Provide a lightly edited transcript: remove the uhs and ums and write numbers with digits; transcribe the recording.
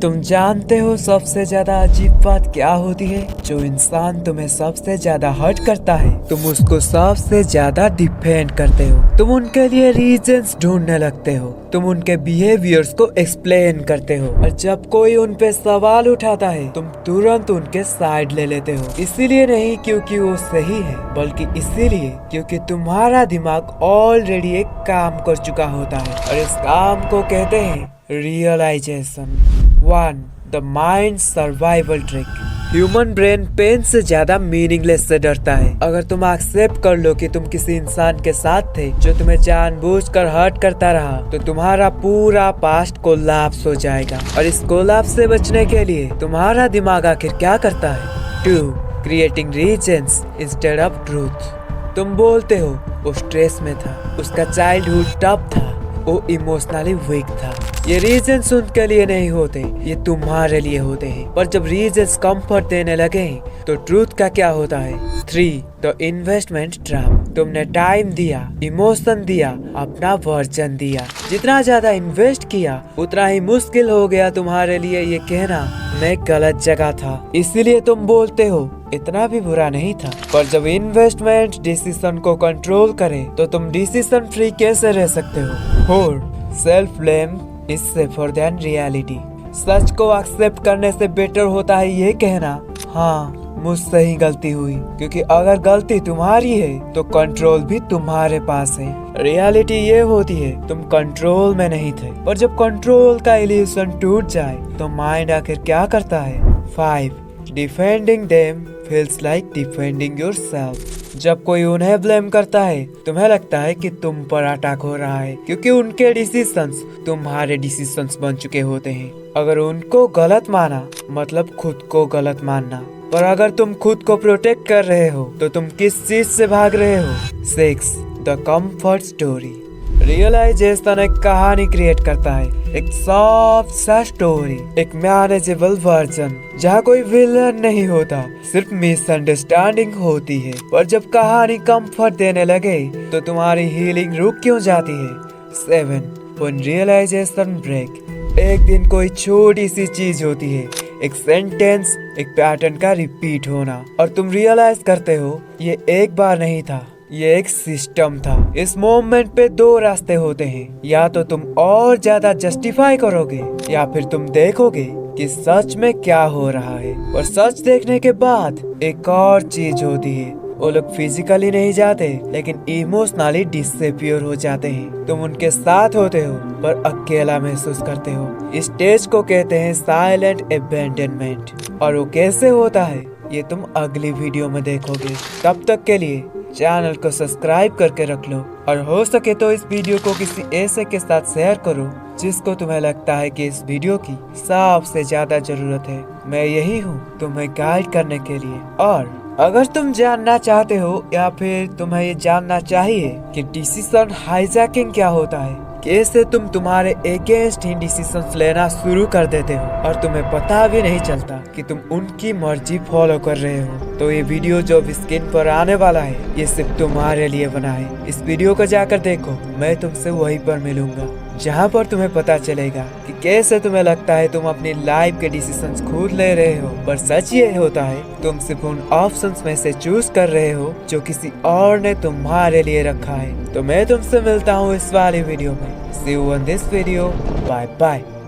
तुम जानते हो सबसे ज्यादा अजीब बात क्या होती है? जो इंसान तुम्हें सबसे ज्यादा हर्ट करता है, तुम उसको सबसे ज्यादा डिफेंड करते हो। तुम उनके लिए रीजंस ढूंढने लगते हो। तुम उनके बिहेवियर्स को एक्सप्लेन करते हो, और जब कोई उन पे सवाल उठाता है, तुम तुरंत उनके साइड ले लेते हो। इसीलिए नहीं क्योंकि वो सही है, बल्कि इसीलिए क्योंकि तुम्हारा दिमाग ऑलरेडी एक काम कर चुका होता है, और इस काम को कहते हैं realisation. 1. The mind survival trick. Human brain pain से ज्यादा मीनिंगलेस से डरता है। अगर तुम एक्सेप्ट कर लो कि तुम किसी इंसान के साथ थे जो तुम्हें जानबूझकर हर्ट करता रहा, तो तुम्हारा पूरा पास्ट कोलैप्स हो जाएगा। और इस कोलैप्स से बचने के लिए तुम्हारा दिमाग आखिर क्या करता है? 2. Creating reasons instead of truth. तुम बोलते हो वो स्ट्रेस में था, उसका चाइल्डहुड टफ था, वो इमोशनली वीक था। ये रीजंस उनके लिए नहीं होते, ये तुम्हारे लिए होते हैं। पर जब रीजंस कंफर्ट देने लगे तो ट्रूथ का क्या होता है? 3. The investment trap. तुमने टाइम दिया, इमोशन दिया, अपना वर्जन दिया। जितना ज्यादा इन्वेस्ट किया, उतना ही मुश्किल हो गया तुम्हारे लिए ये कहना मैं गलत जगह था। इसीलिए तुम बोलते हो इतना भी बुरा नहीं था। पर जब इन्वेस्टमेंट डिसीजन को कंट्रोल करे, तो तुम डिसीजन फ्री कैसे रह सकते हो? 4. Self blame is safer than reality. सच को एक्सेप्ट करने से बेटर होता है ये कहना, हाँ मुझसे ही गलती हुई, क्योंकि अगर गलती तुम्हारी है तो कंट्रोल भी तुम्हारे पास है। रियलिटी ये होती है तुम कंट्रोल में नहीं थे। पर जब कंट्रोल का इल्यूजन टूट जाए तो माइंड आखिर क्या करता है? 5. Defending them feels like defending yourself. जब कोई उन्हें ब्लेम करता है, तुम्हें लगता है कि तुम पर अटैक हो रहा है, क्योंकि उनके डिसीजंस तुम्हारे डिसीजंस बन चुके होते हैं। अगर उनको गलत माना मतलब खुद को गलत मानना। पर अगर तुम खुद को प्रोटेक्ट कर रहे हो तो तुम किस चीज से भाग रहे हो? 6. The comfort story. रियलाइजेशन एक कहानी क्रिएट करता है, एक सॉफ्ट सा स्टोरी, एक मैनेजेबल वर्जन जहाँ कोई विलन नहीं होता, सिर्फ मिसअंडरस्टैंडिंग होती है। पर जब कहानी कंफर्ट देने लगे तो तुम्हारी हीलिंग रुक क्यों जाती है? 7. When realization break। एक दिन कोई छोटी सी चीज होती है, एक सेंटेंस, एक पैटर्न का रिपीट होना, और तुम रियलाइज करते हो ये एक बार नहीं था, ये एक सिस्टम था। इस मोमेंट पे 2 रास्ते होते हैं, या तो तुम और ज्यादा जस्टिफाई करोगे, या फिर तुम देखोगे कि सच में क्या हो रहा है। और सच देखने के बाद एक और चीज होती है, वो लोग फिजिकली नहीं जाते लेकिन इमोशनली डिसअपियर हो जाते हैं। तुम उनके साथ होते हो पर अकेला महसूस करते हो। इस स्टेज को कहते हैं साइलेंट अबैंडनमेंट। और वो कैसे होता है ये तुम अगली वीडियो में देखोगे। तब तक के लिए चैनल को सब्सक्राइब करके रख लो, और हो सके तो इस वीडियो को किसी ऐसे के साथ शेयर करो जिसको तुम्हें लगता है कि इस वीडियो की सबसे ज्यादा जरूरत है। मैं यही हूँ तुम्हें गाइड करने के लिए। और अगर तुम जानना चाहते हो या फिर तुम्हें ये जानना चाहिए कि डिसीजन हाईजैकिंग क्या होता है, कैसे तुम तुम्हारे अगेंस्ट ही डिसीजंस लेना शुरू कर देते हो और तुम्हें पता भी नहीं चलता कि तुम उनकी मर्जी फॉलो कर रहे हो, तो ये वीडियो जो स्क्रीन पर आने वाला है ये सिर्फ तुम्हारे लिए बना है। इस वीडियो को जाकर देखो, मैं तुमसे वहीं पर मिलूंगा जहाँ पर तुम्हें पता चलेगा कि कैसे तुम्हें लगता है तुम अपनी लाइफ के डिसीजंस खुद ले रहे हो, पर सच ये होता है तुम सिर्फ उन ऑप्शंस में से चूज कर रहे हो जो किसी और ने तुम्हारे लिए रखा है। तो मैं तुमसे मिलता हूँ इस वाली वीडियो में। See you on this video. Bye bye.